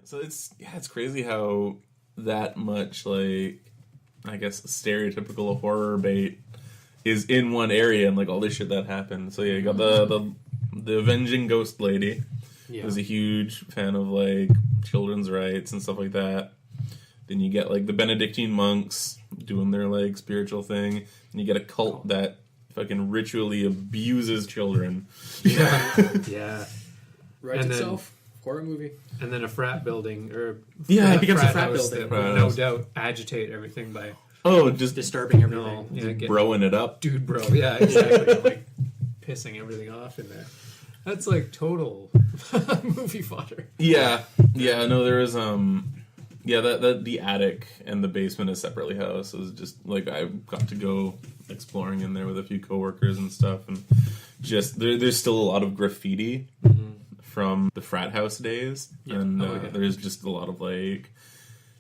So it's crazy how that much, like, I guess, stereotypical horror bait is in one area and, like, all this shit that happened. So, yeah, you got the avenging ghost lady. Yeah. Was a huge fan of, like, children's rights and stuff like that. Then you get, like, the Benedictine monks doing their, like, spiritual thing. And you get a cult that fucking ritually abuses children. Yeah. Yeah. Writes itself. Horror movie. And then a frat building, or it becomes a frat building. That will no doubt agitate everything by just disturbing everything. Broing it up. Dude, bro. Yeah, exactly. Like pissing everything off in there. That's like total movie fodder. Yeah. Yeah, no, there is that the attic and the basement is separately housed. So it was just like I got to go exploring in there with a few coworkers and stuff, and just there's still a lot of graffiti. Mm-hmm. From the frat house days, and there's just a lot of, like,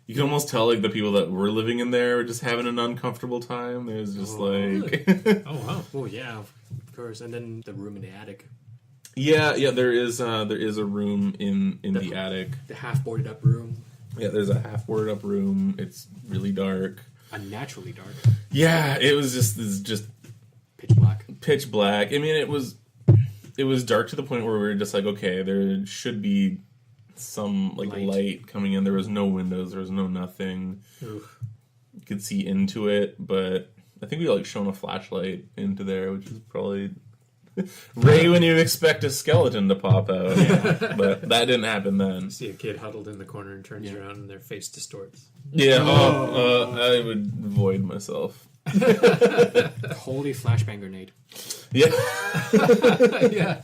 you can almost tell, like, the people that were living in there were just having an uncomfortable time. There's just like really? Oh wow. Oh yeah, of course. And then the room in the attic. Yeah, there is a room in the attic, the half boarded up room. Yeah, there's a half boarded up room. It's really dark, unnaturally dark. Yeah, it's just pitch black. I mean, it was dark to the point where we were just like, okay, there should be some, like, light coming in. There was no windows. There was no nothing. Oof. You could see into it, but I think we, like, shone a flashlight into there, which is probably right when you expect a skeleton to pop out. Yeah. But that didn't happen then. You see a kid huddled in the corner and turns around and their face distorts. Yeah, I would void myself. Holy flashbang grenade. Yeah. Yeah.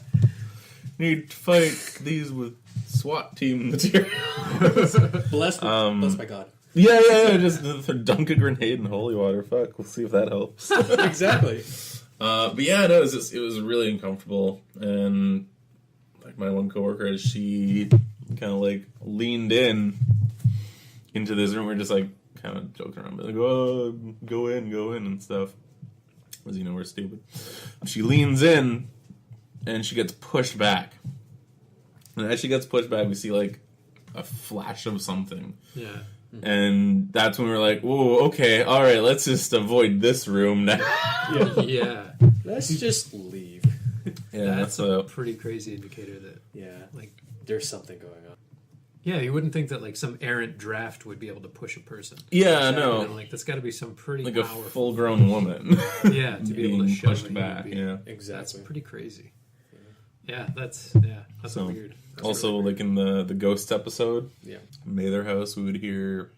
Need to fight these with SWAT team materials. Blessed by God. Yeah. Just dunk a grenade in holy water. Fuck, we'll see if that helps. Exactly. But yeah, no, it was really uncomfortable. And, like, my one coworker, she kind of, like, leaned into this room. We're just, like, kind of joking around, like, oh, go in and stuff. As you know, we're stupid. She leans in, and she gets pushed back. And as she gets pushed back, we see, like, a flash of something. Yeah. And that's when we're like, whoa, okay, all right, let's just avoid this room now. Yeah. Let's just leave. Yeah, that's a pretty crazy indicator that, like, there's something going on. Yeah, you wouldn't think that, like, some errant draft would be able to push a person. Yeah, no. Like, that's got to be some pretty like powerful... a full-grown woman. Yeah, to be able to shove pushed back. Yeah, exactly. That's pretty crazy. Yeah, that's so weird. That's also, really weird. like in the Ghosts episode, yeah, Mather House, we would hear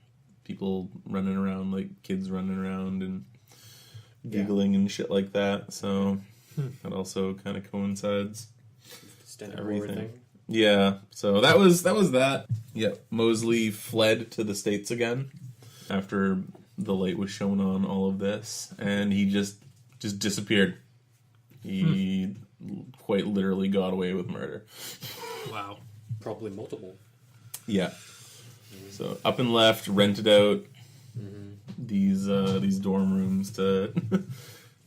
people running around, like kids running around and giggling and shit like that. So that also kind of coincides. Standard everything. Thing. Yeah, so that was that. Yeah, Mosley fled to the States again after the light was shown on all of this, and he just disappeared. He quite literally got away with murder. Wow. Probably multiple. Yeah. So up and left, rented out these dorm rooms to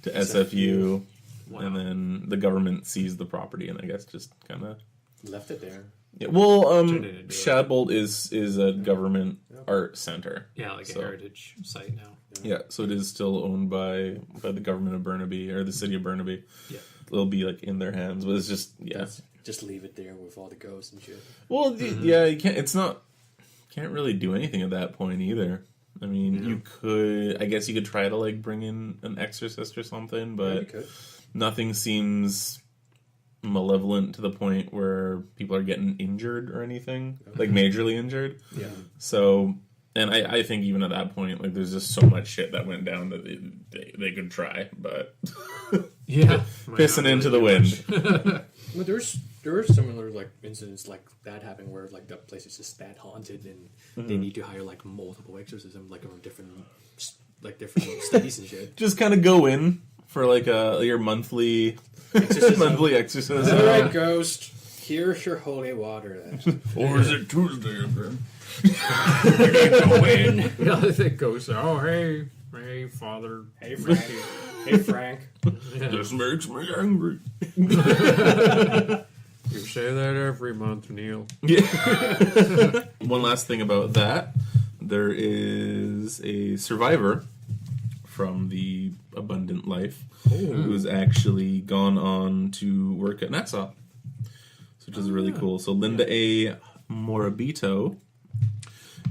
SFU. Wow. And then the government seized the property and I guess just kind of left it there. Yeah, well, Shadbolt is a government art center. Yeah, like a heritage site now. Yeah, so it is still owned by the government of Burnaby or the city of Burnaby. Yeah, it'll be like in their hands, but it's just just leave it there with all the ghosts and shit. Well, yeah, you can't. It's not. Can't really do anything at that point either. I mean, you could. I guess you could try to like bring in an exorcist or something, but nothing seems malevolent to the point where people are getting injured or anything, like majorly injured. Yeah. So, and I think even at that point, like there's just so much shit that went down that they could try, but pissing into the wind. Well, there are similar like incidents like that happen where like the place is just that haunted and they need to hire like multiple exorcisms like on different studies and shit. Just kind of go in for like your monthly exorcism. All right, ghost. Here's your holy water. Then. Or is it Tuesday again? Go in. Yeah, they ghosts. Oh, hey, Father. Hey, Frank. Hey, Frank. This makes me angry. You say that every month, Neil. Yeah. One last thing about that. There is a survivor from the Abundant Life who's actually gone on to work at NASA, which is really cool. So Linda A. Morabito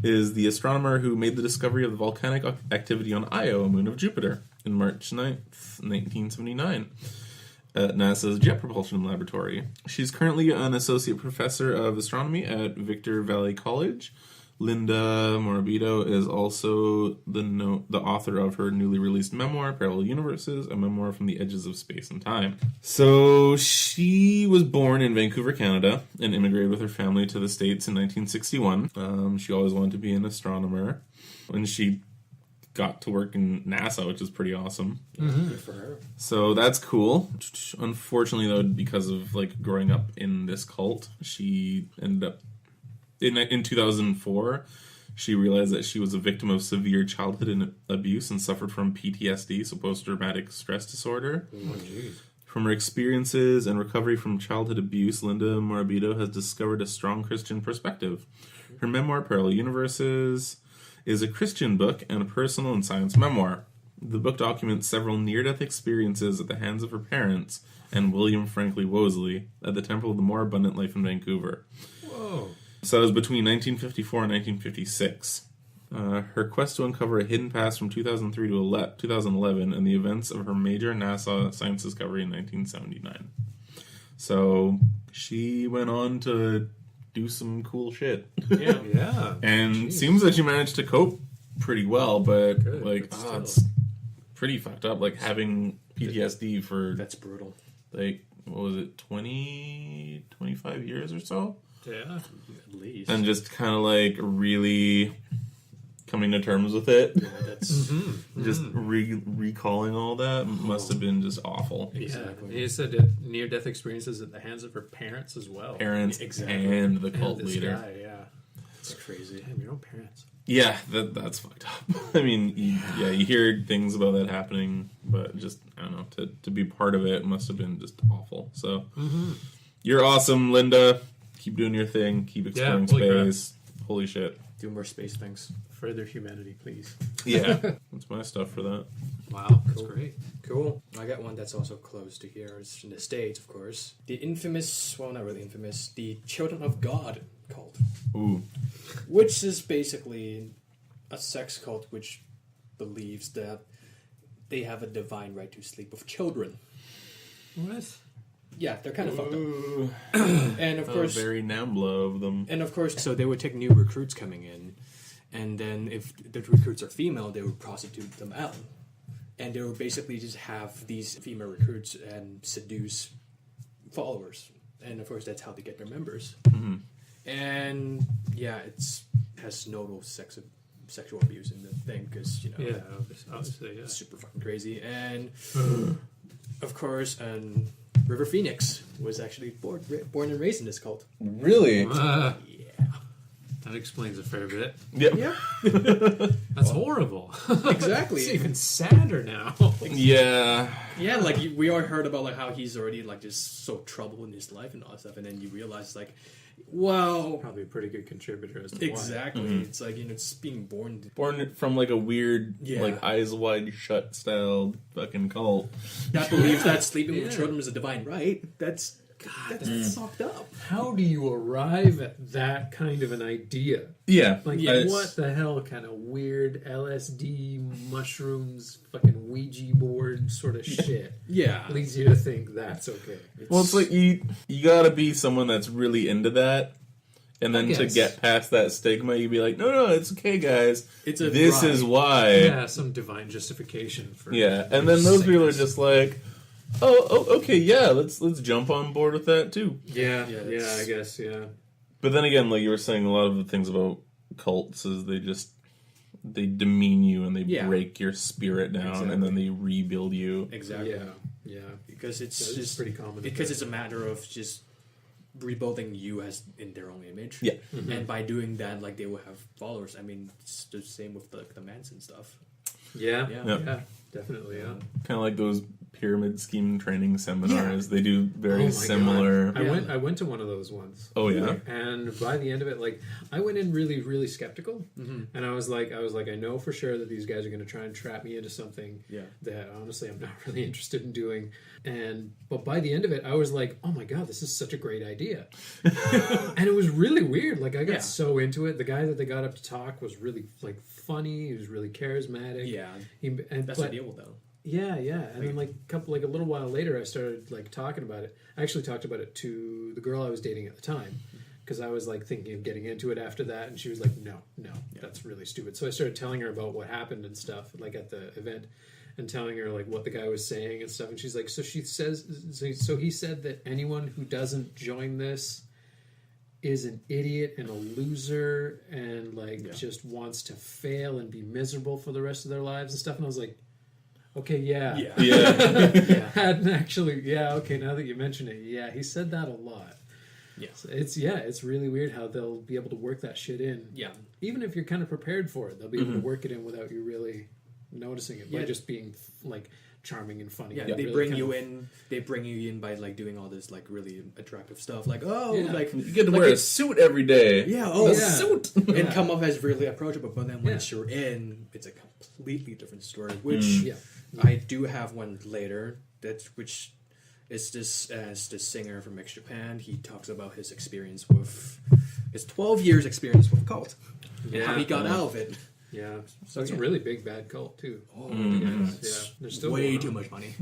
is the astronomer who made the discovery of the volcanic activity on Io, a moon of Jupiter, in March 9th, 1979. At NASA's Jet Propulsion Laboratory. She's currently an associate professor of astronomy at Victor Valley College. Linda Morabito is also the author of her newly released memoir, Parallel Universes, a memoir from the edges of space and time. So she was born in Vancouver, Canada, and immigrated with her family to the States in 1961. She always wanted to be an astronomer, and she got to work in NASA, which is pretty awesome. Good for her. So that's cool. Unfortunately, though, because of like growing up in this cult, she ended up in 2004. She realized that she was a victim of severe childhood abuse and suffered from PTSD, so post-traumatic stress disorder. Oh, geez. From her experiences and recovery from childhood abuse, Linda Morabito has discovered a strong Christian perspective. Her memoir, Parallel Universes, is a Christian book and a personal and science memoir. The book documents several near-death experiences at the hands of her parents and William Franklin Woseley at the Temple of the More Abundant Life in Vancouver. Whoa. So that was between 1954 and 1956. Her quest to uncover a hidden past from 2003 to 2011 and the events of her major NASA science discovery in 1979. So she went on to do some cool shit. Yeah. And seems that she managed to cope pretty well, but Good, like, but still. it's pretty fucked up. Like having PTSD for That's brutal. like, what was it, 25 years or so? Yeah. At least. And just kind of like really coming to terms with it. Yeah, that's Just recalling all that must have been just awful. Exactly. Yeah. You said that near-death experiences at the hands of her parents as well. Parents Exactly. and the And cult this leader. guy, yeah. it's crazy. Damn, your own parents. Yeah, that's fucked up. I mean, you hear things about that happening, but just, I don't know, to be part of it must have been just awful. So, you're awesome, Linda. Keep doing your thing. Keep exploring holy space. Holy shit. Do more space things. Further humanity, please. Yeah, that's my stuff for that. Wow, that's Cool. great. Cool. I got one that's also close to here. It's in the States, of course. The infamous, well, not really infamous, the Children of God cult. Ooh. Which is basically a sex cult which believes that they have a divine right to sleep with children. What? Yeah, they're kind of fucked up. Ooh. And of course, Very NAMBLA of them. and of course, so they would take new recruits coming in, and then if the recruits are female, they would prostitute them out, and they would basically just have these female recruits and seduce followers, and of course, that's how they get their members. And yeah, it's has notable sexual abuse in the thing because Yeah, obviously, yeah. it's super fucking crazy, and of course, River Phoenix was actually born and raised in this cult. Really? Yeah. That explains a fair bit. Yep. Yeah, That's horrible. exactly. It's even sadder now. Yeah. Yeah, like we all heard about like how he's already like just so troubled in his life and all that stuff, and then you realize like, well, Probably a pretty good contributor as to exactly. It's like it's being born. Born from like a weird, Yeah. like eyes wide shut style fucking cult. That believes that sleeping with Yeah. children is a divine right. That's that's fucked up. How do you arrive at that kind of an idea? Yeah. Like, It's- what the hell kind of weird LSD, mushrooms, fucking Ouija board sort of shit Yeah, leads you to think that's okay? Well, it's like you gotta be someone that's really into that, and then to guess. get past that stigma, you'd be like, no, it's okay, guys. It's a this ride. is why. Yeah, some divine justification for Yeah, and then those people are sickness. just like, oh, okay, yeah, let's jump on board with that too. Yeah, Yeah, yeah, it's- I guess, yeah. But then again, like you were saying, a lot of the things about cults is they demean you and they Yeah. break your spirit down, and then they rebuild you. exactly. Yeah. Because it's It's just pretty common. because it's a matter of just rebuilding you as in their own image. Yeah. And by doing that, like they will have followers. I mean, it's the same with the Manson stuff. Yeah, Yeah. yeah, Yeah. definitely, yeah. Kind of like those pyramid scheme training seminars. Yeah. They do Oh very my similar. God. I went to one of those ones. Oh yeah. And by the end of it, like, I went in really, really skeptical, and I was like, I know for sure that these guys are going to try and trap me into something that honestly I'm not really interested in doing. But by the end of it, I was like, oh my God, this is such a great idea, and it was really weird. Like, I got so into it. The guy that they got up to talk was really like funny. He was really charismatic. Yeah, that's but, ideal though. Yeah, and then a little while later, I started like talking about it. I actually talked about it to the girl I was dating at the time, because I was like thinking of getting into it after that, and she was like, "No, that's really stupid." So I started telling her about what happened and stuff, like at the event, and telling her like what the guy was saying and stuff. And she's like, "So he said that anyone who doesn't join this is an idiot and a loser and just wants to fail and be miserable for the rest of their lives and stuff." And I was like, okay, yeah. Hadn't actually, okay, now that you mention it, he said that a lot. Yeah. So it's really weird how they'll be able to work that shit in. Yeah. Even if you're kind of prepared for it, they'll be able to work it in without you really noticing it by just being like charming and funny. Yeah, they really bring you in. They bring you in by like doing all this like really attractive stuff. Like like you get to wear a suit every day. A suit and come off as really approachable. But then once you're in, it's a completely different story. Which I do have one later. Which is this singer from Ex Japan. He talks about his experience with his 12 years experience with Cult and how he got out of it. Yeah, so it's a really big bad cult too. Oh, there's still way too much money.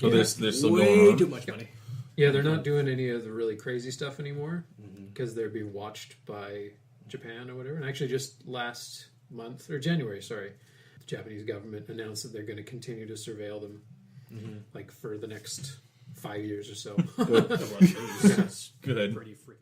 Oh, there's still way going on. too much money. Yeah, they're not doing any of the really crazy stuff anymore because they're being watched by Japan or whatever. And actually, just last month or January, the Japanese government announced that they're going to continue to surveil them, like for the next 5 years or so. Good. Good. Good. Pretty freaking.